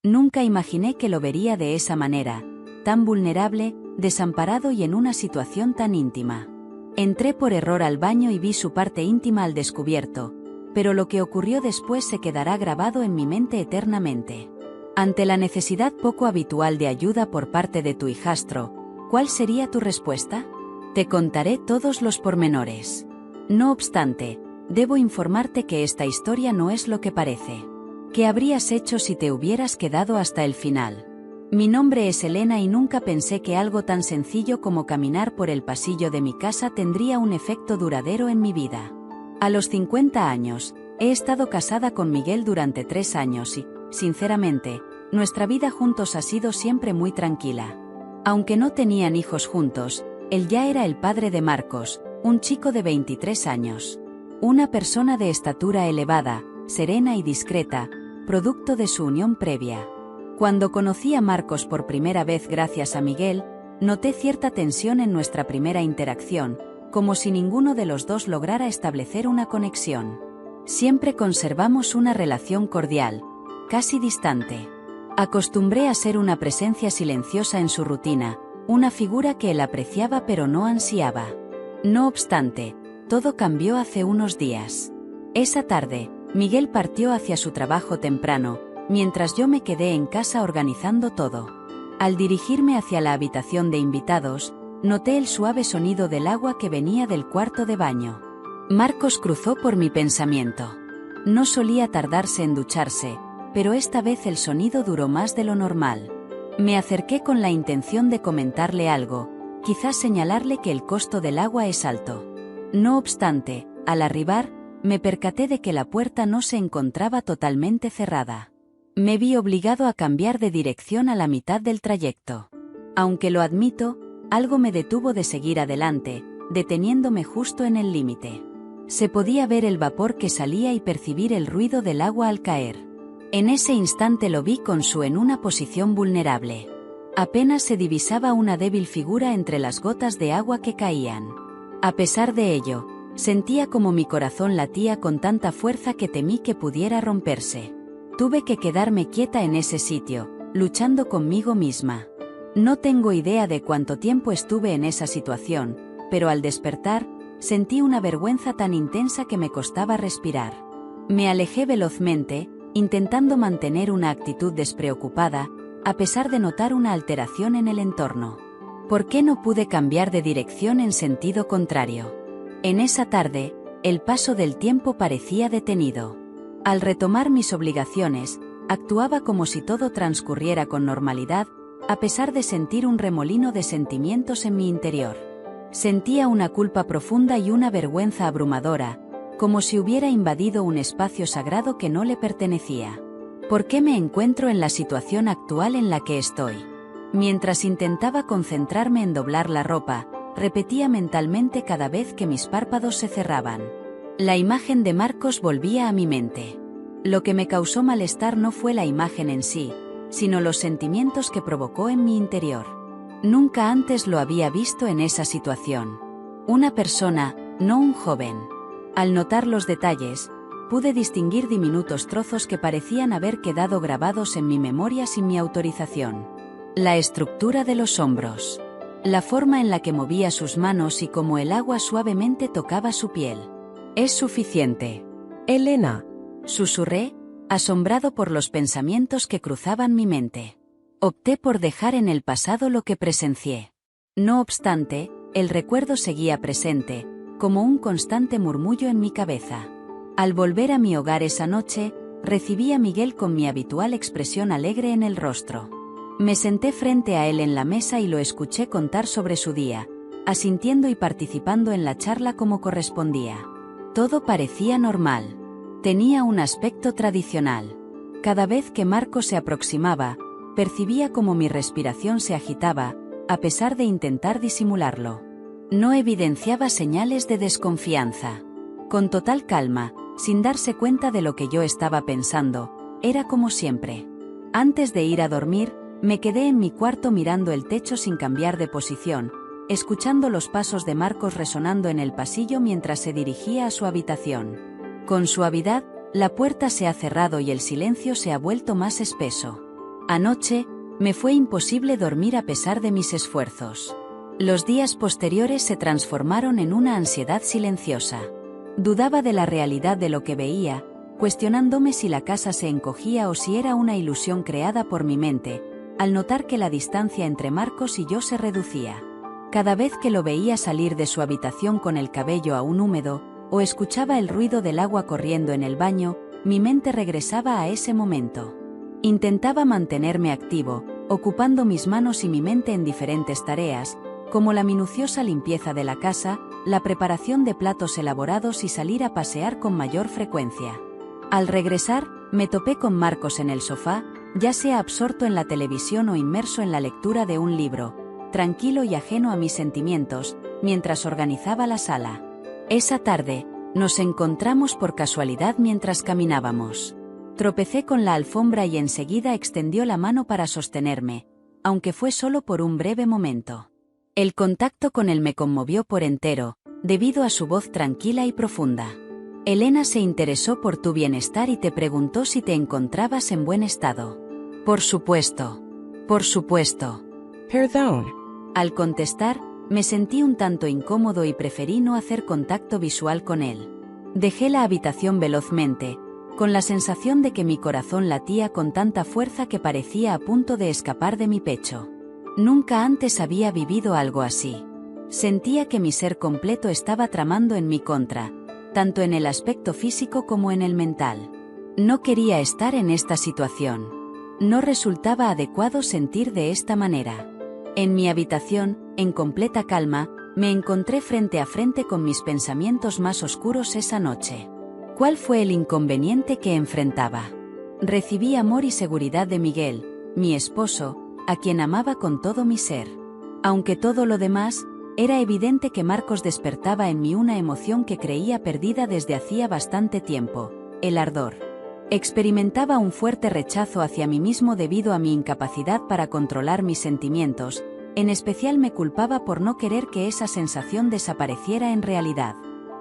Nunca imaginé que lo vería de esa manera, tan vulnerable, desamparado y en una situación tan íntima. Entré por error al baño y vi su parte íntima al descubierto, pero lo que ocurrió después se quedará grabado en mi mente eternamente. Ante la necesidad poco habitual de ayuda por parte de tu hijastro, ¿cuál sería tu respuesta? Te contaré todos los pormenores. No obstante, debo informarte que esta historia no es lo que parece. ¿Qué habrías hecho si te hubieras quedado hasta el final? Mi nombre es Elena y nunca pensé que algo tan sencillo como caminar por el pasillo de mi casa tendría un efecto duradero en mi vida. A los 50 años, he estado casada con Miguel durante 3 años y, sinceramente, nuestra vida juntos ha sido siempre muy tranquila. Aunque no tenían hijos juntos, él ya era el padre de Marcos, un chico de 23 años. Una persona de estatura elevada, serena y discreta, producto de su unión previa. Cuando conocí a Marcos por primera vez gracias a Miguel, noté cierta tensión en nuestra primera interacción, como si ninguno de los dos lograra establecer una conexión. Siempre conservamos una relación cordial, casi distante. Acostumbré a ser una presencia silenciosa en su rutina, una figura que él apreciaba pero no ansiaba. No obstante, todo cambió hace unos días. Esa tarde, Miguel partió hacia su trabajo temprano, mientras yo me quedé en casa organizando todo. Al dirigirme hacia la habitación de invitados, noté el suave sonido del agua que venía del cuarto de baño. Marcos cruzó por mi pensamiento. No solía tardarse en ducharse, pero esta vez el sonido duró más de lo normal. Me acerqué con la intención de comentarle algo, quizás señalarle que el costo del agua es alto. No obstante, al arribar, me percaté de que la puerta no se encontraba totalmente cerrada. Me vi obligado a cambiar de dirección a la mitad del trayecto. Aunque lo admito, algo me detuvo de seguir adelante, deteniéndome justo en el límite. Se podía ver el vapor que salía y percibir el ruido del agua al caer. En ese instante lo vi con Sue en una posición vulnerable. Apenas se divisaba una débil figura entre las gotas de agua que caían. A pesar de ello, sentía como mi corazón latía con tanta fuerza que temí que pudiera romperse. Tuve que quedarme quieta en ese sitio, luchando conmigo misma. No tengo idea de cuánto tiempo estuve en esa situación, pero al despertar, sentí una vergüenza tan intensa que me costaba respirar. Me alejé velozmente, intentando mantener una actitud despreocupada, a pesar de notar una alteración en el entorno. ¿Por qué no pude cambiar de dirección en sentido contrario? En esa tarde, el paso del tiempo parecía detenido. Al retomar mis obligaciones, actuaba como si todo transcurriera con normalidad, a pesar de sentir un remolino de sentimientos en mi interior. Sentía una culpa profunda y una vergüenza abrumadora, como si hubiera invadido un espacio sagrado que no le pertenecía. ¿Por qué me encuentro en la situación actual en la que estoy? Mientras intentaba concentrarme en doblar la ropa, repetía mentalmente cada vez que mis párpados se cerraban. La imagen de Marcos volvía a mi mente. Lo que me causó malestar no fue la imagen en sí, sino los sentimientos que provocó en mi interior. Nunca antes lo había visto en esa situación. Una persona, no un joven. Al notar los detalles, pude distinguir diminutos trozos que parecían haber quedado grabados en mi memoria sin mi autorización. La estructura de los hombros. La forma en la que movía sus manos y cómo el agua suavemente tocaba su piel. Es suficiente. Elena, susurré, asombrado por los pensamientos que cruzaban mi mente. Opté por dejar en el pasado lo que presencié. No obstante, el recuerdo seguía presente, como un constante murmullo en mi cabeza. Al volver a mi hogar esa noche, recibí a Miguel con mi habitual expresión alegre en el rostro. Me senté frente a él en la mesa y lo escuché contar sobre su día, asintiendo y participando en la charla como correspondía. Todo parecía normal. Tenía un aspecto tradicional. Cada vez que Marcos se aproximaba, percibía como mi respiración se agitaba, a pesar de intentar disimularlo. No evidenciaba señales de desconfianza. Con total calma, sin darse cuenta de lo que yo estaba pensando, era como siempre. Antes de ir a dormir, me quedé en mi cuarto mirando el techo sin cambiar de posición, escuchando los pasos de Marcos resonando en el pasillo mientras se dirigía a su habitación. Con suavidad, la puerta se ha cerrado y el silencio se ha vuelto más espeso. Anoche, me fue imposible dormir a pesar de mis esfuerzos. Los días posteriores se transformaron en una ansiedad silenciosa. Dudaba de la realidad de lo que veía, cuestionándome si la casa se encogía o si era una ilusión creada por mi mente, al notar que la distancia entre Marcos y yo se reducía. Cada vez que lo veía salir de su habitación con el cabello aún húmedo, o escuchaba el ruido del agua corriendo en el baño, mi mente regresaba a ese momento. Intentaba mantenerme activo, ocupando mis manos y mi mente en diferentes tareas, como la minuciosa limpieza de la casa, la preparación de platos elaborados y salir a pasear con mayor frecuencia. Al regresar, me topé con Marcos en el sofá, ya sea absorto en la televisión o inmerso en la lectura de un libro, tranquilo y ajeno a mis sentimientos, mientras organizaba la sala. Esa tarde, nos encontramos por casualidad mientras caminábamos. Tropecé con la alfombra y enseguida extendió la mano para sostenerme, aunque fue solo por un breve momento. El contacto con él me conmovió por entero, debido a su voz tranquila y profunda. Elena se interesó por tu bienestar y te preguntó si te encontrabas en buen estado. Por supuesto. Por supuesto. Perdón. Al contestar, me sentí un tanto incómodo y preferí no hacer contacto visual con él. Dejé la habitación velozmente, con la sensación de que mi corazón latía con tanta fuerza que parecía a punto de escapar de mi pecho. Nunca antes había vivido algo así. Sentía que mi ser completo estaba tramando en mi contra, tanto en el aspecto físico como en el mental. No quería estar en esta situación. No resultaba adecuado sentir de esta manera. En mi habitación, en completa calma, me encontré frente a frente con mis pensamientos más oscuros esa noche. ¿Cuál fue el inconveniente que enfrentaba? Recibí amor y seguridad de Miguel, mi esposo, a quien amaba con todo mi ser. Aunque todo lo demás, era evidente que Marcos despertaba en mí una emoción que creía perdida desde hacía bastante tiempo, el ardor. Experimentaba un fuerte rechazo hacia mí mismo debido a mi incapacidad para controlar mis sentimientos, en especial me culpaba por no querer que esa sensación desapareciera en realidad.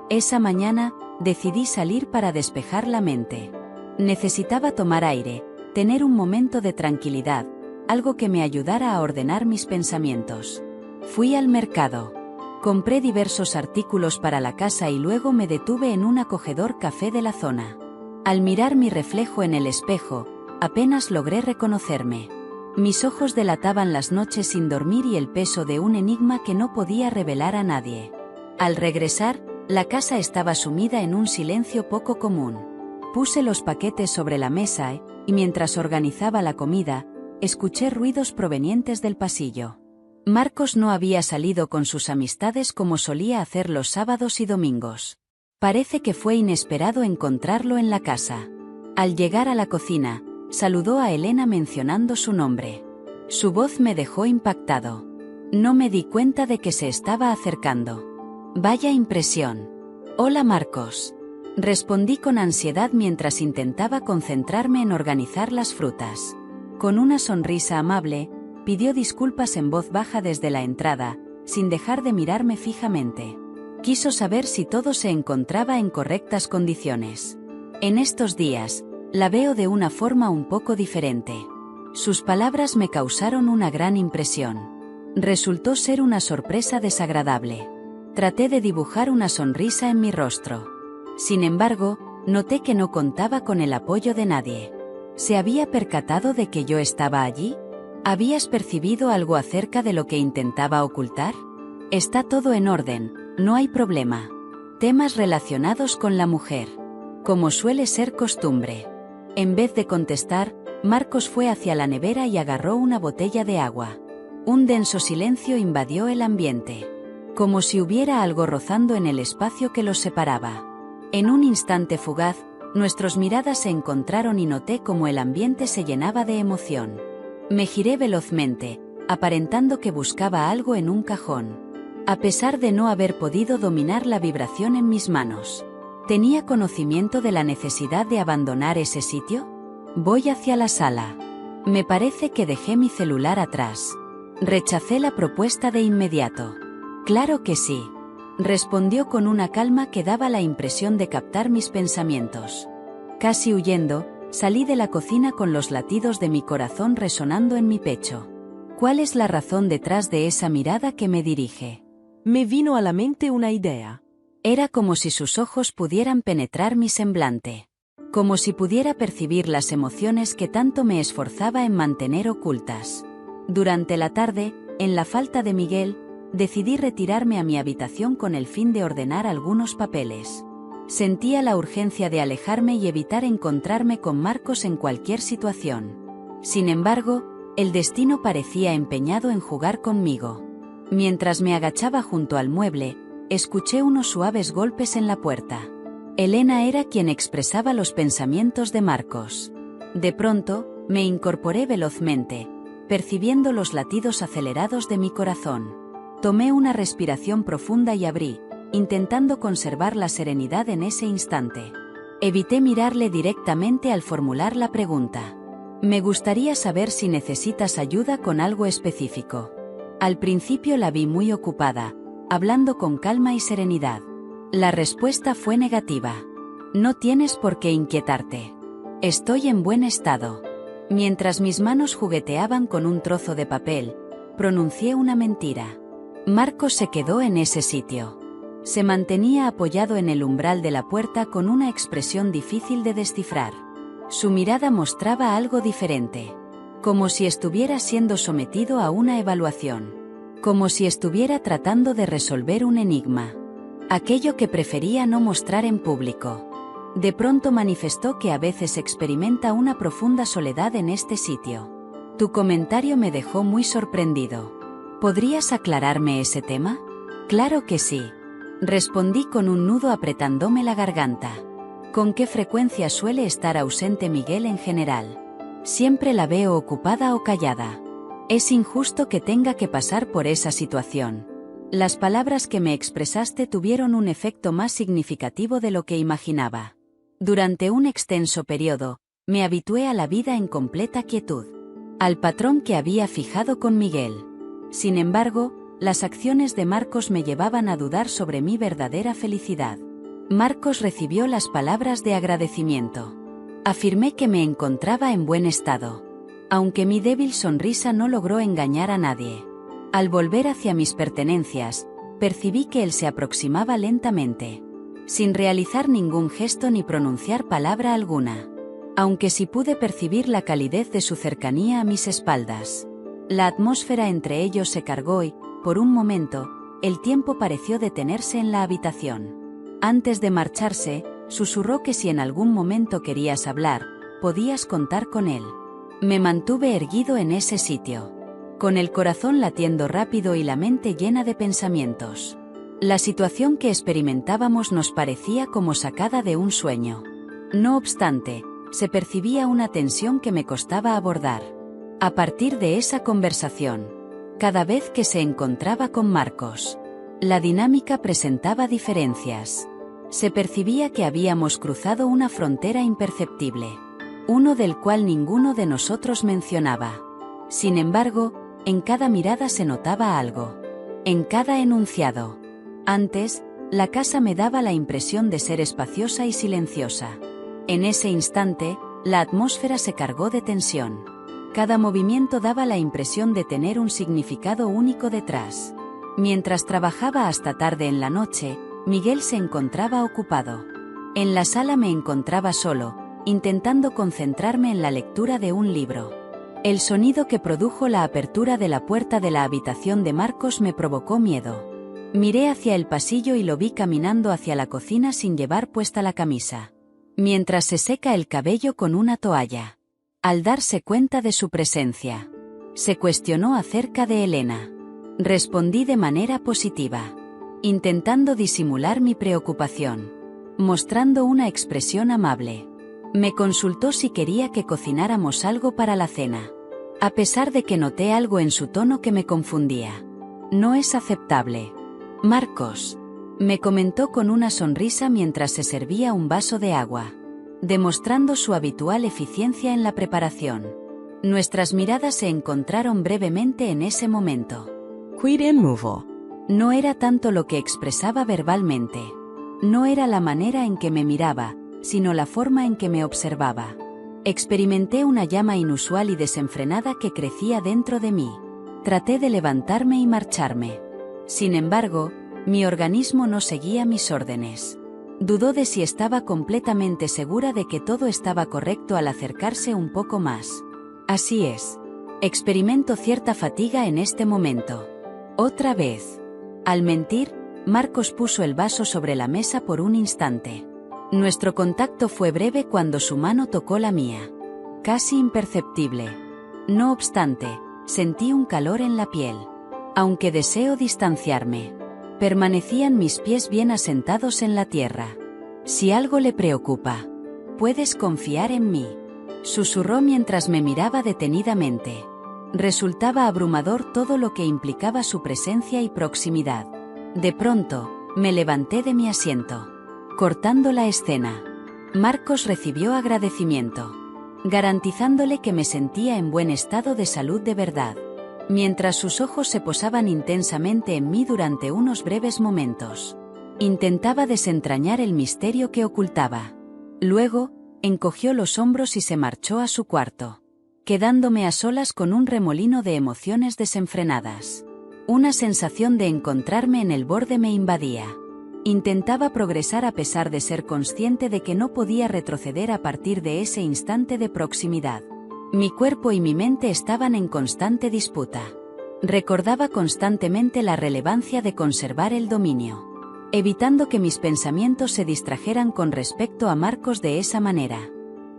Esa mañana, decidí salir para despejar la mente. Necesitaba tomar aire, tener un momento de tranquilidad, algo que me ayudara a ordenar mis pensamientos. Fui al mercado. Compré diversos artículos para la casa y luego me detuve en un acogedor café de la zona. Al mirar mi reflejo en el espejo, apenas logré reconocerme. Mis ojos delataban las noches sin dormir y el peso de un enigma que no podía revelar a nadie. Al regresar, la casa estaba sumida en un silencio poco común. Puse los paquetes sobre la mesa y mientras organizaba la comida, escuché ruidos provenientes del pasillo. Marcos no había salido con sus amistades como solía hacer los sábados y domingos. Parece que fue inesperado encontrarlo en la casa. Al llegar a la cocina, saludó a Elena mencionando su nombre. Su voz me dejó impactado. No me di cuenta de que se estaba acercando. Vaya impresión. Hola Marcos. Respondí con ansiedad mientras intentaba concentrarme en organizar las frutas. Con una sonrisa amable, pidió disculpas en voz baja desde la entrada, sin dejar de mirarme fijamente. Quiso saber si todo se encontraba en correctas condiciones. En estos días, la veo de una forma un poco diferente. Sus palabras me causaron una gran impresión. Resultó ser una sorpresa desagradable. Traté de dibujar una sonrisa en mi rostro. Sin embargo, noté que no contaba con el apoyo de nadie. ¿Se había percatado de que yo estaba allí? ¿Habías percibido algo acerca de lo que intentaba ocultar? Está todo en orden, no hay problema. Temas relacionados con la mujer. Como suele ser costumbre. En vez de contestar, Marcos fue hacia la nevera y agarró una botella de agua. Un denso silencio invadió el ambiente. Como si hubiera algo rozando en el espacio que los separaba. En un instante fugaz, nuestras miradas se encontraron y noté cómo el ambiente se llenaba de emoción. Me giré velozmente, aparentando que buscaba algo en un cajón. A pesar de no haber podido dominar la vibración en mis manos. ¿Tenía conocimiento de la necesidad de abandonar ese sitio? Voy hacia la sala. Me parece que dejé mi celular atrás. Rechacé la propuesta de inmediato. Claro que sí. Respondió con una calma que daba la impresión de captar mis pensamientos. Casi huyendo, Salí de la cocina con los latidos de mi corazón resonando en mi pecho. ¿Cuál es la razón detrás de esa mirada que me dirige? Me vino a la mente una idea. Era como si sus ojos pudieran penetrar mi semblante. Como si pudiera percibir las emociones que tanto me esforzaba en mantener ocultas. Durante la tarde, en la falta de Miguel, decidí retirarme a mi habitación con el fin de ordenar algunos papeles. Sentía la urgencia de alejarme y evitar encontrarme con Marcos en cualquier situación. Sin embargo, el destino parecía empeñado en jugar conmigo. Mientras me agachaba junto al mueble, escuché unos suaves golpes en la puerta. Elena era quien expresaba los pensamientos de Marcos. De pronto, me incorporé velozmente, percibiendo los latidos acelerados de mi corazón. Tomé una respiración profunda y abrí, intentando conservar la serenidad en ese instante. Evité mirarle directamente al formular la pregunta. Me gustaría saber si necesitas ayuda con algo específico. Al principio la vi muy ocupada, hablando con calma y serenidad. La respuesta fue negativa. No tienes por qué inquietarte. Estoy en buen estado. Mientras mis manos jugueteaban con un trozo de papel, pronuncié una mentira. Marcos se quedó en ese sitio. Se mantenía apoyado en el umbral de la puerta con una expresión difícil de descifrar. Su mirada mostraba algo diferente. Como si estuviera siendo sometido a una evaluación. Como si estuviera tratando de resolver un enigma. Aquello que prefería no mostrar en público. De pronto manifestó que a veces experimenta una profunda soledad en este sitio. Tu comentario me dejó muy sorprendido. ¿Podrías aclararme ese tema? Claro que sí. Respondí con un nudo apretándome la garganta. ¿Con qué frecuencia suele estar ausente Miguel en general? Siempre la veo ocupada o callada. Es injusto que tenga que pasar por esa situación. Las palabras que me expresaste tuvieron un efecto más significativo de lo que imaginaba. Durante un extenso periodo, me habitué a la vida en completa quietud. Al patrón que había fijado con Miguel. Sin embargo, las acciones de Marcos me llevaban a dudar sobre mi verdadera felicidad. Marcos recibió las palabras de agradecimiento. Afirmé que me encontraba en buen estado. Aunque mi débil sonrisa no logró engañar a nadie. Al volver hacia mis pertenencias, percibí que él se aproximaba lentamente. Sin realizar ningún gesto ni pronunciar palabra alguna. Aunque sí pude percibir la calidez de su cercanía a mis espaldas. La atmósfera entre ellos se cargó y, por un momento, el tiempo pareció detenerse en la habitación. Antes de marcharse, susurró que si en algún momento querías hablar, podías contar con él. Me mantuve erguido en ese sitio. Con el corazón latiendo rápido y la mente llena de pensamientos. La situación que experimentábamos nos parecía como sacada de un sueño. No obstante, se percibía una tensión que me costaba abordar. A partir de esa conversación, cada vez que se encontraba con Marcos, la dinámica presentaba diferencias. Se percibía que habíamos cruzado una frontera imperceptible. Uno del cual ninguno de nosotros mencionaba. Sin embargo, en cada mirada se notaba algo. En cada enunciado. Antes, la casa me daba la impresión de ser espaciosa y silenciosa. En ese instante, la atmósfera se cargó de tensión. Cada movimiento daba la impresión de tener un significado único detrás. Mientras trabajaba hasta tarde en la noche, Miguel se encontraba ocupado. En la sala me encontraba solo, intentando concentrarme en la lectura de un libro. El sonido que produjo la apertura de la puerta de la habitación de Marcos me provocó miedo. Miré hacia el pasillo y lo vi caminando hacia la cocina sin llevar puesta la camisa. Mientras se seca el cabello con una toalla. Al darse cuenta de su presencia, se cuestionó acerca de Elena. Respondí de manera positiva, intentando disimular mi preocupación, mostrando una expresión amable. Me consultó si quería que cocináramos algo para la cena. A pesar de que noté algo en su tono que me confundía. No es aceptable. Marcos, me comentó con una sonrisa mientras se servía un vaso de agua, demostrando su habitual eficiencia en la preparación. Nuestras miradas se encontraron brevemente en ese momento. Quid in movo. No era tanto lo que expresaba verbalmente. No era la manera en que me miraba, sino la forma en que me observaba. Experimenté una llama inusual y desenfrenada que crecía dentro de mí. Traté de levantarme y marcharme. Sin embargo, mi organismo no seguía mis órdenes. Dudó de si estaba completamente segura de que todo estaba correcto al acercarse un poco más. Así es. Experimento cierta fatiga en este momento. Otra vez. Al mentir, Marcos puso el vaso sobre la mesa por un instante. Nuestro contacto fue breve cuando su mano tocó la mía. Casi imperceptible. No obstante, sentí un calor en la piel. Aunque deseo distanciarme, permanecían mis pies bien asentados en la tierra. Si algo le preocupa, puedes confiar en mí, susurró mientras me miraba detenidamente. Resultaba abrumador todo lo que implicaba su presencia y proximidad. De pronto, me levanté de mi asiento. Cortando la escena, Marcos recibió agradecimiento, garantizándole que me sentía en buen estado de salud de verdad, mientras sus ojos se posaban intensamente en mí durante unos breves momentos. Intentaba desentrañar el misterio que ocultaba. Luego, encogió los hombros y se marchó a su cuarto, quedándome a solas con un remolino de emociones desenfrenadas. Una sensación de encontrarme en el borde me invadía. Intentaba progresar a pesar de ser consciente de que no podía retroceder a partir de ese instante de proximidad. Mi cuerpo y mi mente estaban en constante disputa. Recordaba constantemente la relevancia de conservar el dominio, evitando que mis pensamientos se distrajeran con respecto a Marcos de esa manera.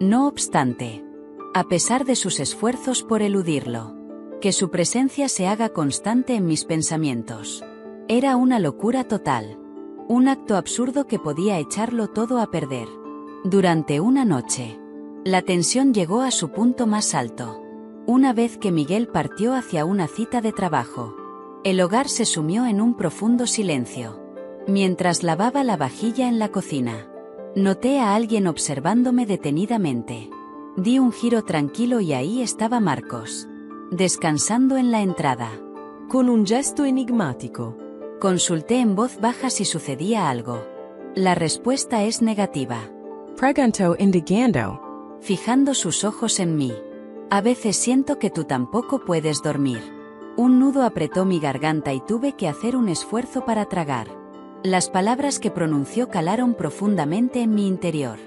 No obstante, a pesar de sus esfuerzos por eludirlo, que su presencia se haga constante en mis pensamientos, era una locura total. Un acto absurdo que podía echarlo todo a perder. Durante una noche, la tensión llegó a su punto más alto. Una vez que Miguel partió hacia una cita de trabajo, el hogar se sumió en un profundo silencio. Mientras lavaba la vajilla en la cocina, noté a alguien observándome detenidamente. Di un giro tranquilo y ahí estaba Marcos, descansando en la entrada. Con un gesto enigmático. Consulté en voz baja si sucedía algo. La respuesta es negativa. Preguntó indagando. Fijando sus ojos en mí. A veces siento que tú tampoco puedes dormir. Un nudo apretó mi garganta y tuve que hacer un esfuerzo para tragar. Las palabras que pronunció calaron profundamente en mi interior.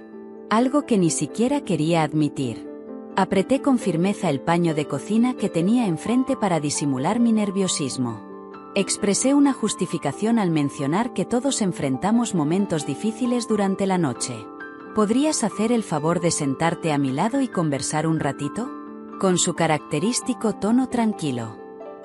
Algo que ni siquiera quería admitir. Apreté con firmeza el paño de cocina que tenía enfrente para disimular mi nerviosismo. Expresé una justificación al mencionar que todos enfrentamos momentos difíciles durante la noche. ¿Podrías hacer el favor de sentarte a mi lado y conversar un ratito? Con su característico tono tranquilo.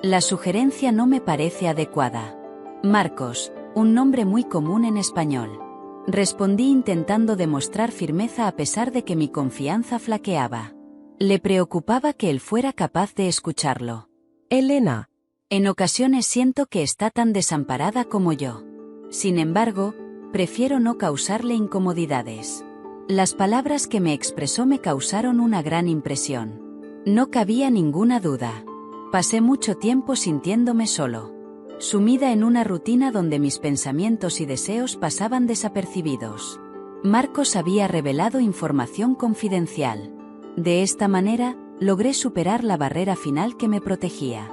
La sugerencia no me parece adecuada. Marcos, un nombre muy común en español. Respondí intentando demostrar firmeza a pesar de que mi confianza flaqueaba. Le preocupaba que él fuera capaz de escucharlo. Elena. En ocasiones siento que está tan desamparada como yo. Sin embargo, prefiero no causarle incomodidades. Las palabras que me expresó me causaron una gran impresión. No cabía ninguna duda. Pasé mucho tiempo sintiéndome solo, sumida en una rutina donde mis pensamientos y deseos pasaban desapercibidos. Marcos había revelado información confidencial. De esta manera, logré superar la barrera final que me protegía.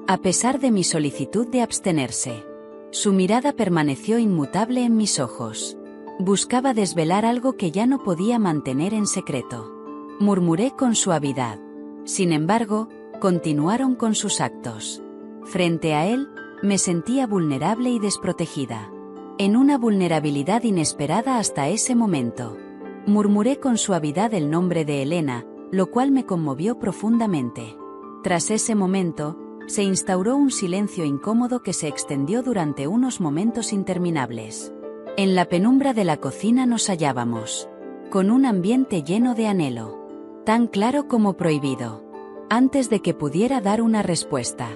A pesar de mi solicitud de abstenerse, su mirada permaneció inmutable en mis ojos. Buscaba desvelar algo que ya no podía mantener en secreto. Murmuré con suavidad. Sin embargo, continuaron con sus actos. Frente a él, me sentía vulnerable y desprotegida. En una vulnerabilidad inesperada hasta ese momento. Murmuré con suavidad el nombre de Elena, lo cual me conmovió profundamente. Tras ese momento, se instauró un silencio incómodo que se extendió durante unos momentos interminables. En la penumbra de la cocina nos hallábamos, con un ambiente lleno de anhelo, tan claro como prohibido. Antes de que pudiera dar una respuesta,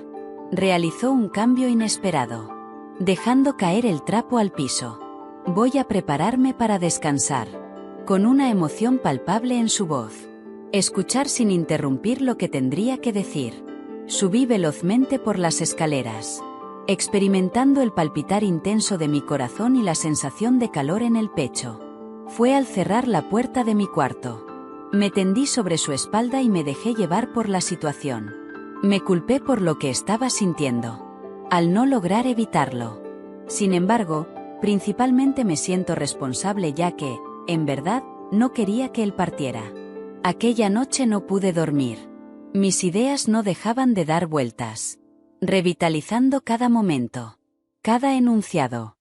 realizó un cambio inesperado, dejando caer el trapo al piso. Voy a prepararme para descansar, con una emoción palpable en su voz. Escuchar sin interrumpir lo que tendría que decir. Subí velozmente por las escaleras, experimentando el palpitar intenso de mi corazón y la sensación de calor en el pecho. Fue al cerrar la puerta de mi cuarto. Me tendí sobre su espalda y me dejé llevar por la situación. Me culpé por lo que estaba sintiendo, al no lograr evitarlo. Sin embargo, principalmente me siento responsable ya que, en verdad, no quería que él partiera. Aquella noche no pude dormir. Mis ideas no dejaban de dar vueltas, revitalizando cada momento, cada enunciado,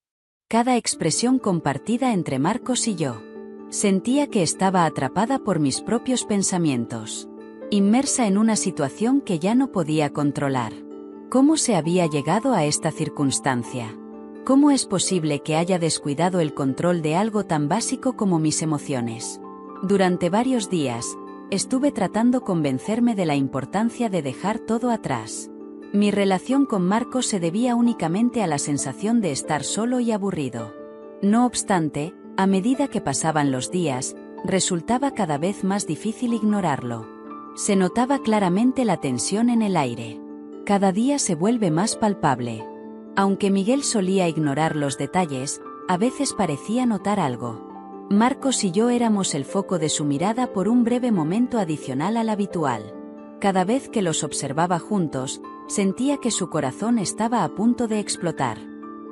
cada expresión compartida entre Marcos y yo. Sentía que estaba atrapada por mis propios pensamientos, inmersa en una situación que ya no podía controlar. ¿Cómo se había llegado a esta circunstancia? ¿Cómo es posible que haya descuidado el control de algo tan básico como mis emociones? Durante varios días, estuve tratando convencerme de la importancia de dejar todo atrás. Mi relación con Marcos se debía únicamente a la sensación de estar solo y aburrido. No obstante, a medida que pasaban los días, resultaba cada vez más difícil ignorarlo. Se notaba claramente la tensión en el aire. Cada día se vuelve más palpable. Aunque Miguel solía ignorar los detalles, a veces parecía notar algo. Marcos y yo éramos el foco de su mirada por un breve momento adicional al habitual. Cada vez que los observaba juntos, sentía que su corazón estaba a punto de explotar.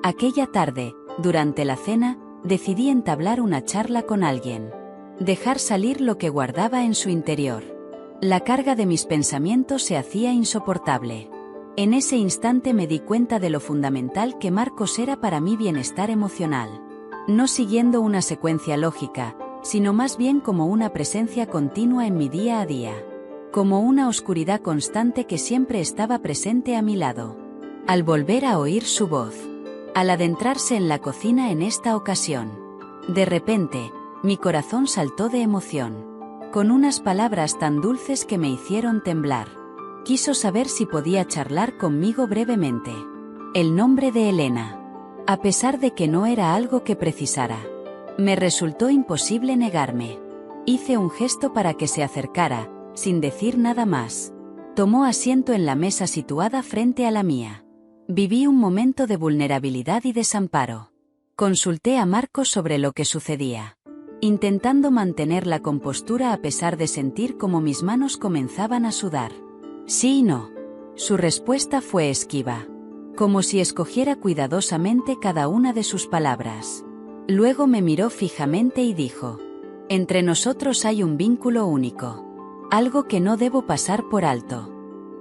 Aquella tarde, durante la cena, decidí entablar una charla con alguien. Dejar salir lo que guardaba en su interior. La carga de mis pensamientos se hacía insoportable. En ese instante me di cuenta de lo fundamental que Marcos era para mi bienestar emocional. No siguiendo una secuencia lógica, sino más bien como una presencia continua en mi día a día. Como una oscuridad constante que siempre estaba presente a mi lado. Al volver a oír su voz. Al adentrarse en la cocina en esta ocasión. De repente, mi corazón saltó de emoción. Con unas palabras tan dulces que me hicieron temblar. Quiso saber si podía charlar conmigo brevemente. El nombre de Elena. A pesar de que no era algo que precisara. Me resultó imposible negarme. Hice un gesto para que se acercara, sin decir nada más. Tomó asiento en la mesa situada frente a la mía. Viví un momento de vulnerabilidad y desamparo. Consulté a Marcos sobre lo que sucedía. Intentando mantener la compostura a pesar de sentir como mis manos comenzaban a sudar. Sí y no. Su respuesta fue esquiva. Como si escogiera cuidadosamente cada una de sus palabras. Luego me miró fijamente y dijo: entre nosotros hay un vínculo único. Algo que no debo pasar por alto.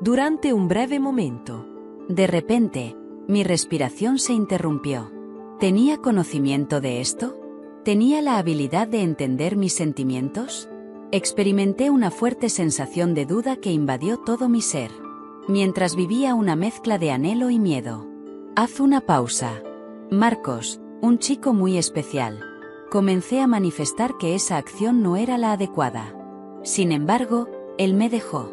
Durante un breve momento. De repente, mi respiración se interrumpió. ¿Tenía conocimiento de esto? ¿Tenía la habilidad de entender mis sentimientos? Experimenté una fuerte sensación de duda que invadió todo mi ser. Mientras vivía una mezcla de anhelo y miedo. Haz una pausa. Marcos, un chico muy especial. Comencé a manifestar que esa acción no era la adecuada. Sin embargo, él me dejó.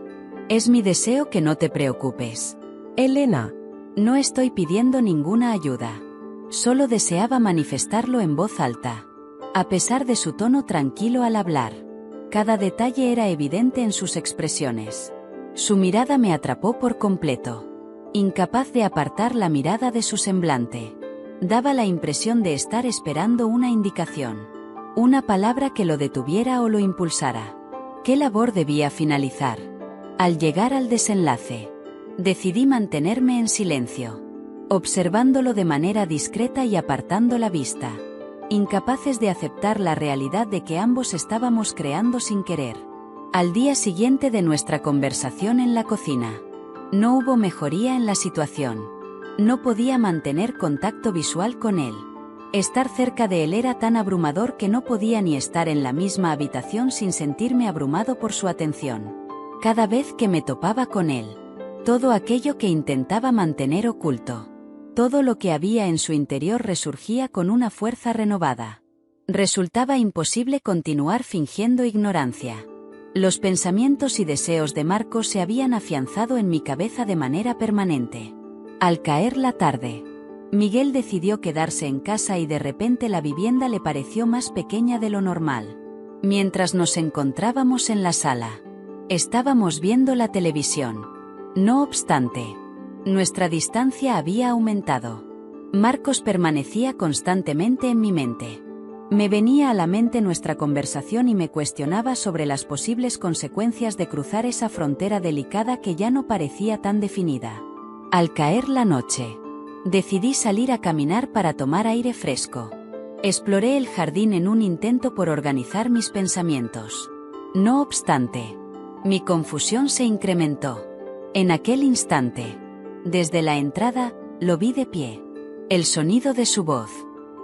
Es mi deseo que no te preocupes. Elena. No estoy pidiendo ninguna ayuda. Solo deseaba manifestarlo en voz alta. A pesar de su tono tranquilo al hablar. Cada detalle era evidente en sus expresiones. Su mirada me atrapó por completo. Incapaz de apartar la mirada de su semblante. Daba la impresión de estar esperando una indicación. Una palabra que lo detuviera o lo impulsara. ¿Qué labor debía finalizar? Al llegar al desenlace, decidí mantenerme en silencio. Observándolo de manera discreta y apartando la vista. Incapaces de aceptar la realidad de que ambos estábamos creando sin querer. Al día siguiente de nuestra conversación en la cocina. No hubo mejoría en la situación. No podía mantener contacto visual con él. Estar cerca de él era tan abrumador que no podía ni estar en la misma habitación sin sentirme abrumado por su atención. Cada vez que me topaba con él. Todo aquello que intentaba mantener oculto. Todo lo que había en su interior resurgía con una fuerza renovada. Resultaba imposible continuar fingiendo ignorancia. Los pensamientos y deseos de Marcos se habían afianzado en mi cabeza de manera permanente. Al caer la tarde, Miguel decidió quedarse en casa y de repente la vivienda le pareció más pequeña de lo normal. Mientras nos encontrábamos en la sala, estábamos viendo la televisión. No obstante, nuestra distancia había aumentado. Marcos permanecía constantemente en mi mente. Me venía a la mente nuestra conversación y me cuestionaba sobre las posibles consecuencias de cruzar esa frontera delicada que ya no parecía tan definida. Al caer la noche, decidí salir a caminar para tomar aire fresco. Exploré el jardín en un intento por organizar mis pensamientos. No obstante, mi confusión se incrementó. En aquel instante, desde la entrada, lo vi de pie. El sonido de su voz.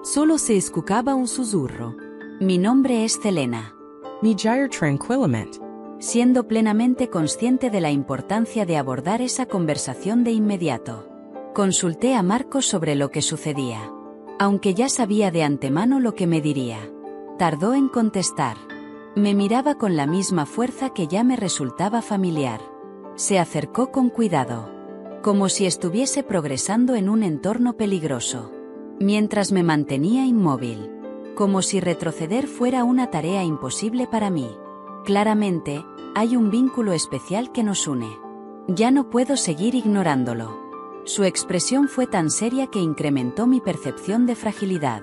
Solo se escuchaba un susurro. Mi nombre es Selena. Mi gyre tranquillamente. Siendo plenamente consciente de la importancia de abordar esa conversación de inmediato. Consulté a Marcos sobre lo que sucedía. Aunque ya sabía de antemano lo que me diría. Tardó en contestar. Me miraba con la misma fuerza que ya me resultaba familiar. Se acercó con cuidado. Como si estuviese progresando en un entorno peligroso. Mientras me mantenía inmóvil. Como si retroceder fuera una tarea imposible para mí. Claramente, hay un vínculo especial que nos une. Ya no puedo seguir ignorándolo. Su expresión fue tan seria que incrementó mi percepción de fragilidad.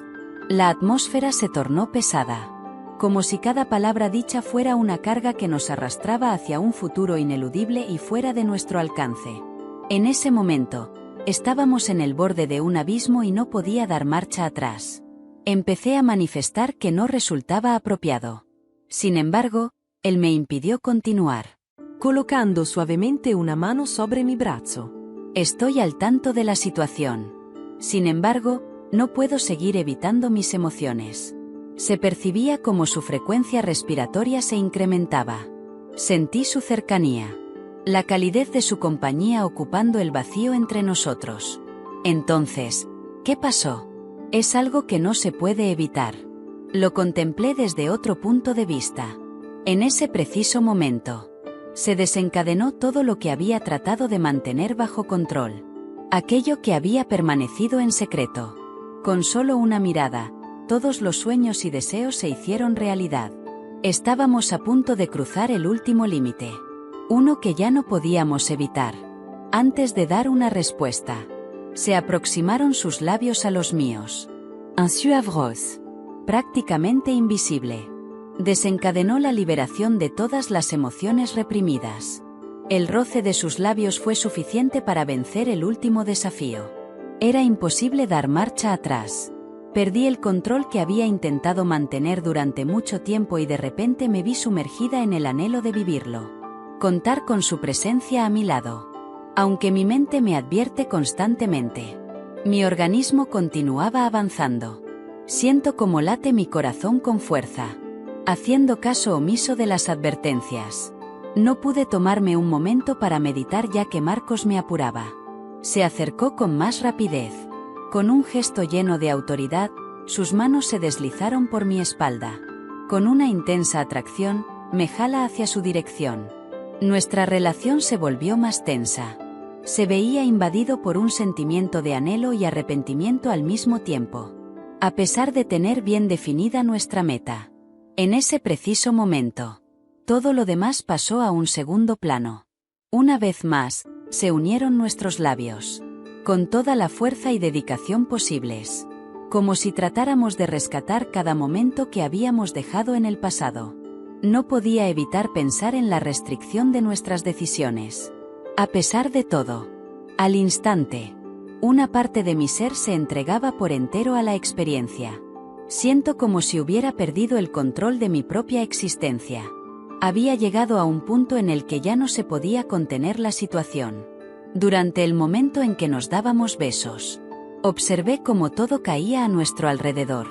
La atmósfera se tornó pesada. Como si cada palabra dicha fuera una carga que nos arrastraba hacia un futuro ineludible y fuera de nuestro alcance. En ese momento, estábamos en el borde de un abismo y no podía dar marcha atrás. Empecé a manifestar que no resultaba apropiado. Sin embargo, él me impidió continuar. Colocando suavemente una mano sobre mi brazo. Estoy al tanto de la situación. Sin embargo, no puedo seguir evitando mis emociones. Se percibía como su frecuencia respiratoria se incrementaba. Sentí su cercanía. La calidez de su compañía ocupando el vacío entre nosotros. Entonces, ¿qué pasó? Es algo que no se puede evitar. Lo contemplé desde otro punto de vista. En ese preciso momento, se desencadenó todo lo que había tratado de mantener bajo control. Aquello que había permanecido en secreto. Con solo una mirada, todos los sueños y deseos se hicieron realidad. Estábamos a punto de cruzar el último límite. Uno que ya no podíamos evitar. Antes de dar una respuesta, se aproximaron sus labios a los míos. Un suave rose, prácticamente invisible, desencadenó la liberación de todas las emociones reprimidas. El roce de sus labios fue suficiente para vencer el último desafío. Era imposible dar marcha atrás. Perdí el control que había intentado mantener durante mucho tiempo y de repente me vi sumergida en el anhelo de vivirlo. Contar con su presencia a mi lado. Aunque mi mente me advierte constantemente. Mi organismo continuaba avanzando. Siento cómo late mi corazón con fuerza. Haciendo caso omiso de las advertencias. No pude tomarme un momento para meditar ya que Marcos me apuraba. Se acercó con más rapidez. Con un gesto lleno de autoridad, sus manos se deslizaron por mi espalda. Con una intensa atracción, me jala hacia su dirección. Nuestra relación se volvió más tensa. Se veía invadido por un sentimiento de anhelo y arrepentimiento al mismo tiempo. A pesar de tener bien definida nuestra meta. En ese preciso momento, todo lo demás pasó a un segundo plano. Una vez más, se unieron nuestros labios. Con toda la fuerza y dedicación posibles. Como si tratáramos de rescatar cada momento que habíamos dejado en el pasado. No podía evitar pensar en la restricción de nuestras decisiones. A pesar de todo, al instante, una parte de mi ser se entregaba por entero a la experiencia. Siento como si hubiera perdido el control de mi propia existencia. Había llegado a un punto en el que ya no se podía contener la situación. Durante el momento en que nos dábamos besos, observé cómo todo caía a nuestro alrededor.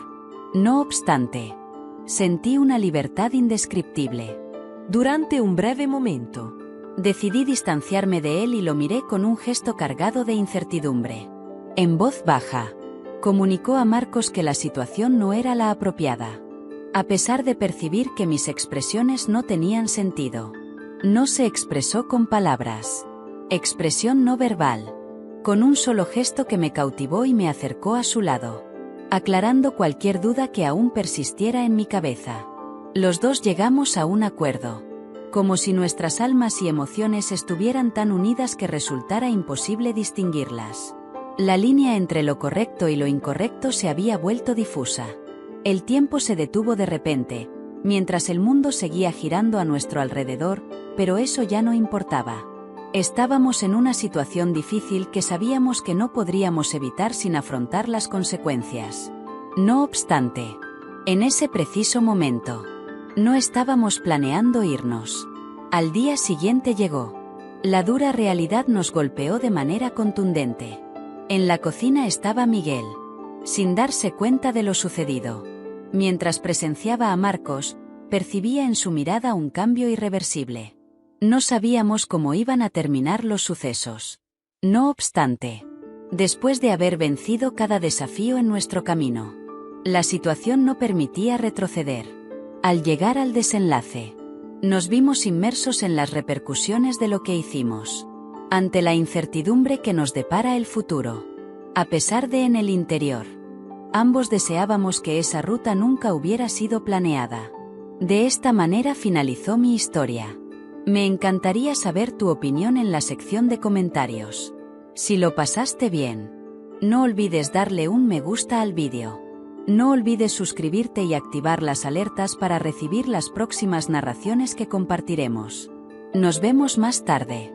No obstante, sentí una libertad indescriptible. Durante un breve momento, decidí distanciarme de él y lo miré con un gesto cargado de incertidumbre. En voz baja, comunicó a Marcos que la situación no era la apropiada. A pesar de percibir que mis expresiones no tenían sentido. No se expresó con palabras. Expresión no verbal. Con un solo gesto que me cautivó y me acercó a su lado. Aclarando cualquier duda que aún persistiera en mi cabeza. Los dos llegamos a un acuerdo. Como si nuestras almas y emociones estuvieran tan unidas que resultara imposible distinguirlas. La línea entre lo correcto y lo incorrecto se había vuelto difusa. El tiempo se detuvo de repente, mientras el mundo seguía girando a nuestro alrededor, pero eso ya no importaba. Estábamos en una situación difícil que sabíamos que no podríamos evitar sin afrontar las consecuencias. No obstante, en ese preciso momento, no estábamos planeando irnos. Al día siguiente llegó. La dura realidad nos golpeó de manera contundente. En la cocina estaba Miguel, sin darse cuenta de lo sucedido. Mientras presenciaba a Marcos, percibía en su mirada un cambio irreversible. No sabíamos cómo iban a terminar los sucesos. No obstante, después de haber vencido cada desafío en nuestro camino, la situación no permitía retroceder. Al llegar al desenlace, nos vimos inmersos en las repercusiones de lo que hicimos, ante la incertidumbre que nos depara el futuro. A pesar de en el interior, ambos deseábamos que esa ruta nunca hubiera sido planeada. De esta manera finalizó mi historia. Me encantaría saber tu opinión en la sección de comentarios. Si lo pasaste bien, no olvides darle un me gusta al vídeo. No olvides suscribirte y activar las alertas para recibir las próximas narraciones que compartiremos. Nos vemos más tarde.